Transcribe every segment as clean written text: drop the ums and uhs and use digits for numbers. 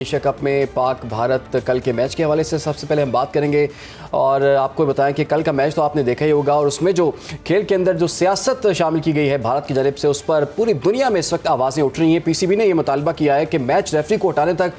Asia cup में पाक भारत कल के मैच के हवाले से सबसे पहले हम बात करेंगे और आपको बताएं कि कल का मैच तो आपने देखा ही होगा और उसमें जो खेल के अंदर जो सियासत शामिल की गई है भारत की जानिब से, उस पर पूरी दुनिया में इस वक्त आवाज़ें उठ रही हैं। पीसीबी ने यह मुतालबा किया है कि मैच रेफरी को हटाने तक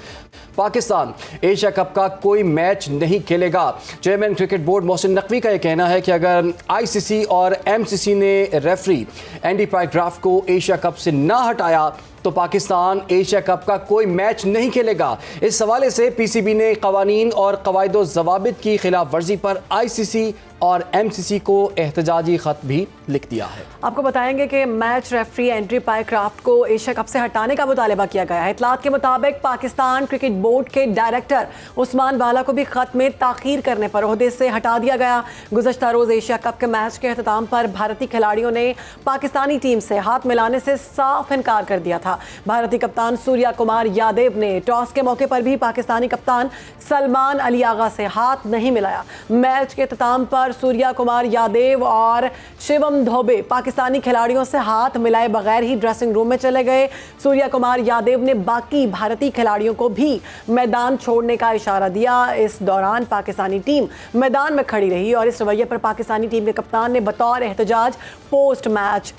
पाकिस्तान एशिया कप का कोई मैच नहीं खेलेगा। Chairman cricket board Mohsin Naqvi का यह कहना है कि अगर आईसीसी और एमसीसी ने रेफरी एंडी पाइक्राफ्ट को एशिया कप से ना हटाया तो पाकिस्तान एशिया कप का कोई मैच नहीं खेलेगा। इस हवाले से पीसीबी ने कवानीन और कवायदो ज़वाबित की खिलाफ वर्जी पर आईसीसी और एमसीसी को एहतजाजी खत भी लिख दिया है। आपको बताएंगे कि मैच रेफरी एंड्री पाइक्राफ्ट को एशिया कप से हटाने का मुतालबा किया गया है। इतलात के मुताबिक पाकिस्तान क्रिकेट बोर्ड के डायरेक्टर उस्मान वाला को भी खत में ताखीर करने पर ओहदे से हटा दिया गया। गुज़श्ता रोज़ एशिया कप के मैच के अख्ताम पर भारतीय खिलाड़ियों ने पाकिस्तानी टीम से हाथ मिलाने से साफ इनकार कर दिया था। भारतीय कप्तान सूर्या कुमार यादव ने टॉस के मौके पर भी पाकिस्तानी कप्तान सलमान अली आगा से हाथ नहीं मिलाया। मैच के अख्ताम पर सूर्या कुमार यादव और शिवम धोबे पाकिस्तानी खिलाड़ियों से हाथ मिलाए बगैर ही ड्रेसिंग रूम में चले गए। सूर्या कुमार यादव ने बाकी भारतीय खिलाड़ियों को भी मैदान छोड़ने का इशारा दिया। इस दौरान पाकिस्तानी टीम मैदान में खड़ी रही और इस रवैये पर पाकिस्तानी टीम के कप्तान ने बतौर एहतजाज पोस्ट मैच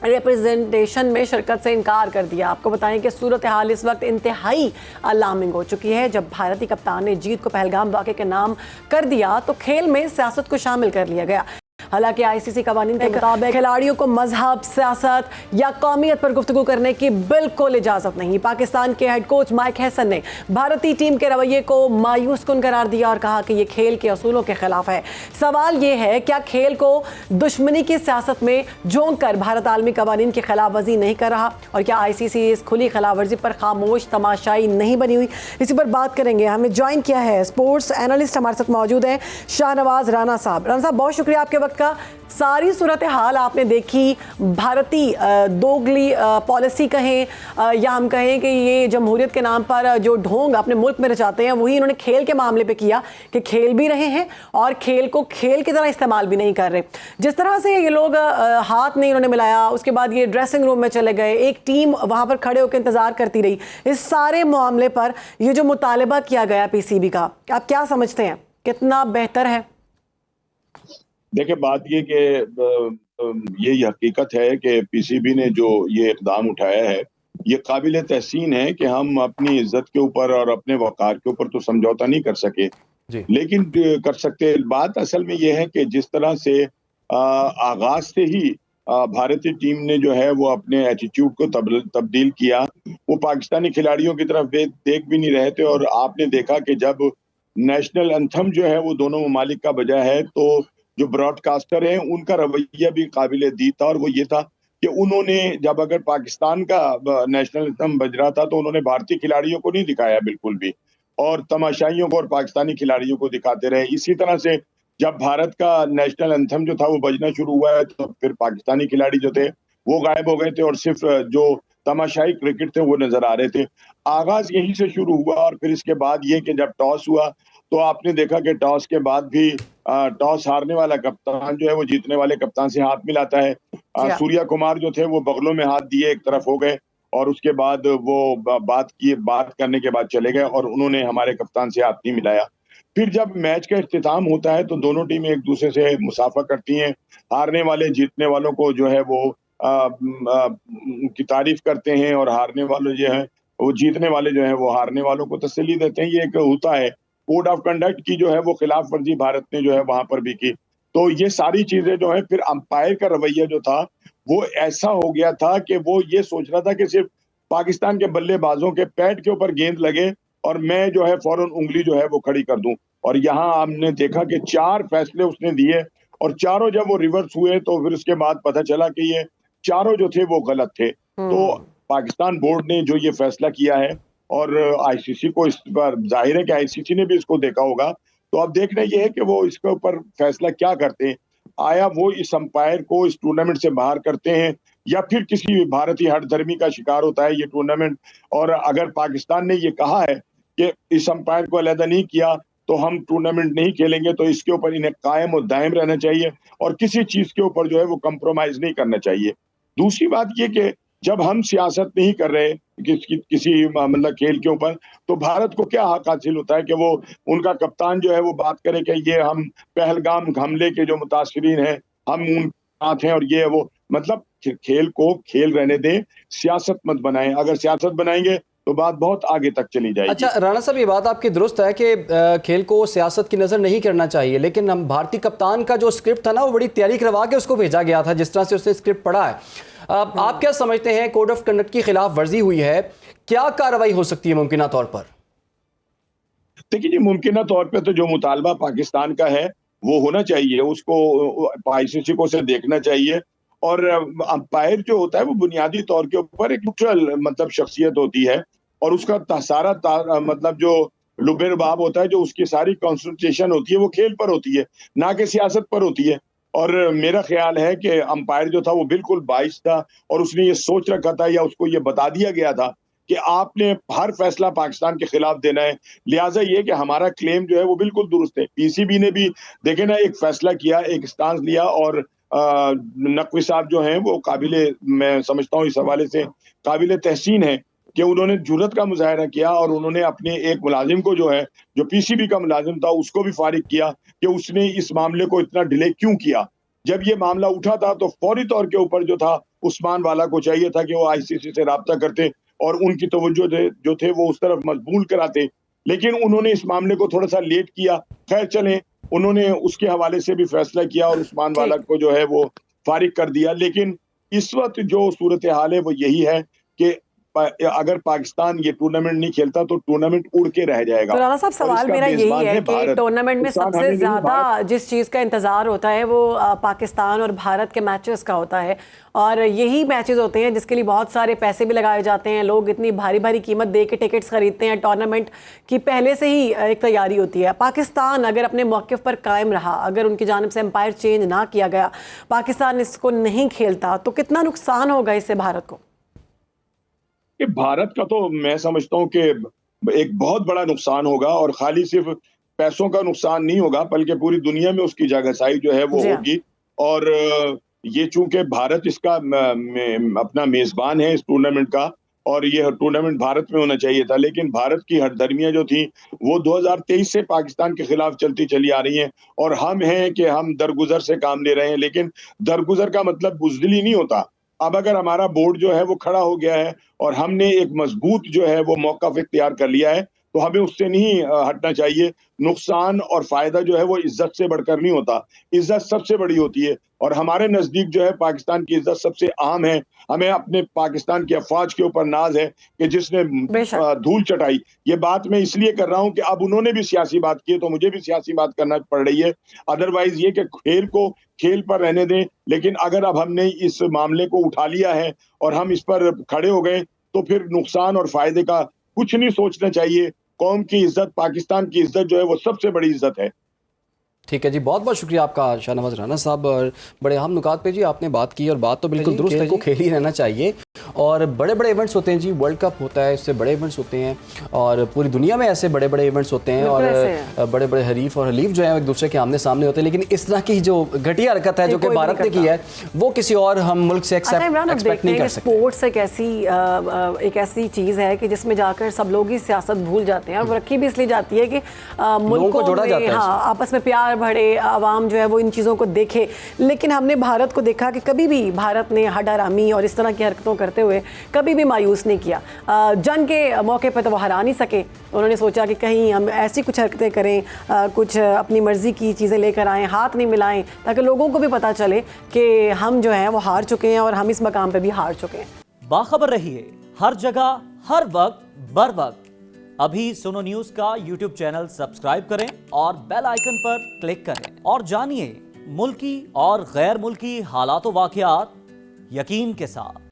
रिप्रेजेंटेशन में शिरकत से इनकार कर दिया। आपको बताएं कि सूरत हाल इस वक्त इंतहाई अलार्मिंग हो चुकी है। जब भारतीय कप्तान ने जीत को पहलगाम वाक़े के नाम कर दिया तो खेल में सियासत को शामिल कर लिया गया। हालांकि आईसीसी कवानीन के मुताबिक खिलाड़ियों को मजहब, सियासत या कौमियत पर गुफ्तगू करने की बिल्कुल इजाजत नहीं। पाकिस्तान के हेड कोच माइक हैसन ने भारतीय टीम के रवैये को मायूस कुन करार दिया और कहा कि यह खेल के असूलों के खिलाफ है। सवाल यह है, क्या खेल को दुश्मनी की सियासत में झोंक कर भारत आलमी कवानीन की खिलाफ वर्जी नहीं कर रहा और क्या आईसीसी इस खुली खिलाफ वर्जी पर खामोश तमाशाई नहीं बनी हुई? इसी पर बात करेंगे। हमें ज्वाइन किया है स्पोर्ट्स एनालिस्ट हमारे साथ मौजूद हैं शाहनवाज राना साहब। राना साहब, बहुत शुक्रिया आपके वक्त का। सारी सूरत हाल आपने देखी, भारतीय दोगली पॉलिसी कहें या हम कहें कि ये जमहूरियत के नाम पर जो ढोंग अपने मुल्क में रचाते हैं वही इन्होंने खेल के मामले पे किया कि खेल भी रहे हैं और खेल को खेल की तरह इस्तेमाल भी नहीं कर रहे। जिस तरह से ये लोग हाथ नहीं इन्होंने मिलाया, उसके बाद ये ड्रेसिंग रूम में चले गए, एक टीम वहां पर खड़े होकर इंतजार करती रही। इस सारे मामले पर ये जो मुतालबा किया गया पीसीबी का, आप क्या समझते हैं, कितना बेहतर है? देखिए, बात ये कि ये हकीकत है कि पीसीबी ने जो ये इक़दाम उठाया है ये काबिल तहसीन है कि हम अपनी इज्जत के ऊपर और अपने वक़ार के ऊपर तो समझौता नहीं कर सके, लेकिन कर सकते। बात असल में ये है कि जिस तरह से आगाज से ही भारतीय टीम ने जो है वो अपने एटीट्यूड को तब्दील किया। वो पाकिस्तानी खिलाड़ियों की तरफ देख भी नहीं रहे थे और आपने देखा कि जब नेशनल एंथम जो है वो दोनों ममालिक का बजा है तो जो ब्रॉडकास्टर हैं उनका रवैया भी काबिल दीद था और वो ये था कि उन्होंने जब अगर पाकिस्तान का नेशनल एंथम बज रहा था तो उन्होंने भारतीय खिलाड़ियों को नहीं दिखाया बिल्कुल भी, और तमाशाइयों को और पाकिस्तानी खिलाड़ियों को दिखाते रहे। इसी तरह से जब भारत का नेशनल एंथम जो था वो बजना शुरू हुआ है तो फिर पाकिस्तानी खिलाड़ी जो थे वो गायब हो गए थे और सिर्फ जो तमाशाई क्रिकेट थे वो नजर आ रहे थे। आगाज यहीं से शुरू हुआ और फिर इसके बाद ये कि जब टॉस हुआ तो आपने देखा कि टॉस के बाद भी टॉस हारने वाला कप्तान जो है वो जीतने वाले कप्तान से हाथ मिलाता है। सूर्या कुमार जो थे वो बगलों में हाथ दिए, एक तरफ हो गए और उसके बाद वो बात करने के बाद चले गए और उन्होंने हमारे कप्तान से हाथ नहीं मिलाया। फिर जब मैच का इख्तिताम होता है तो दोनों टीमें एक दूसरे से मुसाफा करती हैं। हारने वाले जीतने वालों को जो है वो की तारीफ करते हैं और हारने वाले जो है वो जीतने वाले जो है वो हारने वालों को तसल्ली देते हैं। ये एक होता है। कोड ऑफ कंडक्ट की जो है वो खिलाफ वर्जी भारत ने जो है वहां पर भी की। तो ये सारी चीजें जो है, फिर अंपायर का रवैया जो था वो ऐसा हो गया था कि वो ये सोच रहा था कि सिर्फ पाकिस्तान के बल्लेबाजों के पैड के ऊपर गेंद लगे और मैं जो है फौरन उंगली जो है वो खड़ी कर दूं। और यहाँ हमने देखा कि 4 फैसले उसने दिए और चारों जब वो रिवर्स हुए तो फिर उसके बाद पता चला कि ये चारों जो थे वो गलत थे। तो पाकिस्तान बोर्ड ने जो ये फैसला किया है और आईसीसी को इस पर जाहिर है कि आईसीसी ने भी इसको देखा होगा, तो अब देखना ये है कि वो इसके ऊपर फैसला क्या करते हैं। आया वो इस अंपायर को इस टूर्नामेंट से बाहर करते हैं या फिर किसी भारतीय हठधर्मी का शिकार होता है ये टूर्नामेंट। और अगर पाकिस्तान ने ये कहा है कि इस अंपायर को अलहदा नहीं किया तो हम टूर्नामेंट नहीं खेलेंगे, तो इसके ऊपर इन्हें कायम और दायम रहना चाहिए और किसी चीज के ऊपर जो है वो कंप्रोमाइज नहीं करना चाहिए। दूसरी बात ये कि जब हम सियासत नहीं कर रहे किसी मतलब खेल के ऊपर, तो भारत को क्या हक हासिल होता है कि वो उनका कप्तान जो है वो बात करे कि ये हम पहलगाम हमले के जो मुतासरीन हैं हम उन साथ हैं और ये वो, मतलब खेल को खेल रहने दें, सियासत मत बनाएं। अगर सियासत बनाएंगे तो बात बहुत आगे तक चली जाएगी। अच्छा राणा साहब, ये बात आपकी दुरुस्त है कि खेल को सियासत की नज़र नहीं करना चाहिए, लेकिन हम भारतीय कप्तान का जो स्क्रिप्ट था ना वो बड़ी तैयारी करवा के उसको भेजा गया था, जिस तरह से उसने स्क्रिप्ट पढ़ा है। आप क्या समझते हैं, कोड ऑफ कंडक्ट की खिलाफ वर्जी हुई है, क्या कार्रवाई हो सकती है मुमकिन तौर पर? देखिए जी, मुमकिन तौर पे तो जो मुतालबा पाकिस्तान का है वो होना चाहिए, उसको आईसीसी को उसे देखना चाहिए। और अंपायर जो होता है वो बुनियादी तौर के ऊपर एक न्यूट्रल मतलब शख्सियत होती है, और उसका मतलब जो लुबे रुबाब होता है, जो उसकी सारी कंसंट्रेशन होती है वो खेल पर होती है, ना कि सियासत पर होती है। और मेरा ख्याल है कि अंपायर जो था वो बिल्कुल बाइस था, और उसने ये सोच रखा था या उसको ये बता दिया गया था कि आपने हर फैसला पाकिस्तान के खिलाफ देना है, लिहाजा ये कि हमारा क्लेम जो है वो बिल्कुल दुरुस्त है। पीसीबी ने भी देखे ना एक फैसला किया, एक स्टांस लिया, और नकवी साहब जो हैं वो काबिले, मैं समझता हूँ इस हवाले से काबिले तहसीन है कि उन्होंने जुर्रत का मुजाहरा किया, और उन्होंने अपने एक मुलाजिम को जो है, जो पीसीबी का मुलाजिम था, उसको भी फारिग किया कि उसने इस मामले को इतना डिले क्यों किया। जब ये मामला उठा था तो फौरी तौर के ऊपर जो था उस्मान वाला को चाहिए था कि वो आईसीसी से राब्ता करते और उनकी तवज्जो जो थे वो उस तरफ मजबूल कराते, लेकिन उन्होंने इस मामले को थोड़ा सा लेट किया। खैर चलें, उन्होंने उसके हवाले से भी फैसला किया और उस्मान वाला को जो है वो फारिग कर दिया। लेकिन इस वक्त जो सूरत हाल है वो यही है कि अगर पाकिस्तान ये टूर्नामेंट नहीं खेलता तो टूर्नामेंट उड़ के रह जाएगा। तो राणा साहब, सवाल मेरा यही है कि टूर्नामेंट में सबसे ज्यादा जिस चीज का इंतजार होता है वो पाकिस्तान और भारत के मैचेस का होता है, और यही मैचेस होते हैं जिसके लिए बहुत सारे पैसे भी लगाए जाते हैं, लोग इतनी भारी भारी कीमत दे के टिकट्स खरीदते हैं, टूर्नामेंट की पहले से ही एक तैयारी होती है। पाकिस्तान अगर अपने मौक़िफ़ पर कायम रहा, अगर उनकी जानिब से एम्पायर चेंज ना किया गया, पाकिस्तान इसको नहीं खेलता, तो कितना नुकसान होगा इससे भारत को? कि भारत का तो मैं समझता हूँ कि एक बहुत बड़ा नुकसान होगा, और खाली सिर्फ पैसों का नुकसान नहीं होगा बल्कि पूरी दुनिया में उसकी जगहसाई जो है वो होगी। और ये चूंकि भारत इसका अपना मेजबान है इस टूर्नामेंट का, और ये टूर्नामेंट भारत में होना चाहिए था, लेकिन भारत की हरदर्मियां जो थी वो 2023 से पाकिस्तान के खिलाफ चलती चली आ रही हैं, और हम हैं कि हम दरगुजर से काम ले रहे हैं, लेकिन दरगुजर का मतलब बुजदिली नहीं होता। अब अगर हमारा बोर्ड जो है वो खड़ा हो गया है और हमने एक मजबूत जो है वो मौक़िफ़ इख्तियार कर लिया है, तो हमें उससे नहीं हटना चाहिए। नुकसान और फायदा जो है वो इज्जत से बढ़कर नहीं होता, इज्जत सबसे बड़ी होती है, और हमारे नजदीक जो है पाकिस्तान की इज्जत सबसे आम है। हमें अपने पाकिस्तान की अफवाज के ऊपर नाज है कि जिसने धूल चटाई। ये बात मैं इसलिए कर रहा हूं कि अब उन्होंने भी सियासी बात की है तो मुझे भी सियासी बात करना पड़ रही है। अदरवाइज ये कि खेल को खेल पर रहने दें, लेकिन अगर अब हमने इस मामले को उठा लिया है और हम इस पर खड़े हो गए तो फिर नुकसान और फायदे का कुछ नहीं सोचना चाहिए। कौम की इज्जत, पाकिस्तान की इज्जत जो है वो सबसे बड़ी इज्जत है। ठीक है जी, बहुत बहुत शुक्रिया आपका शाहनवाज राणा साहब, और बड़े अहम नुकात पे जी आपने बात की, और बात तो बिल्कुल दुरुस्त है, को खेल ही रहना चाहिए। और बड़े बड़े इवेंट्स होते हैं जी, वर्ल्ड कप होता है, इससे बड़े इवेंट्स होते हैं, और पूरी दुनिया में ऐसे बड़े बड़े इवेंट्स होते हैं, और बड़े बड़े हरीफ और हलीफ जो है एक दूसरे के आमने सामने होते हैं। लेकिन इस तरह की जो घटिया हरकत है जो कि भारत ने की है वो किसी और हम मुल्क से एक्सपेक्ट नहीं कर सकते। स्पोर्ट्स एक ऐसी चीज़ है कि जिसमें जाकर सब लोग ही सियासत भूल जाते हैं, और वो रखी भी इसलिए जाती है कि मुल्कों में आपस में प्यार बढ़े, आवाम जो है वो इन चीज़ों को देखे। लेकिन हमने भारत को देखा कि कभी भी भारत ने हडारामी और इस तरह की हरकतों करते हुए कभी भी मायूस नहीं किया। जंग के मौके पर तो वो हरा नहीं सके, उन्होंने सोचा कि कहीं हम ऐसी कुछ हरकतें करें, कुछ अपनी मर्जी की चीज़ें लेकर आएँ, हाथ नहीं मिलाएं, ताकि लोगों को भी पता चले कि हम जो हैं वो हार चुके हैं और हम इस मकाम पर भी हार चुके हैं। बाखबर रहिए हर जगह हर वक्त बर वक्त। अभी सुनो न्यूज़ का यूट्यूब चैनल सब्सक्राइब करें और बेल आइकन पर क्लिक करें, और जानिए मुल्की और गैर मुल्की हालात व वाक़यात यकीन के साथ।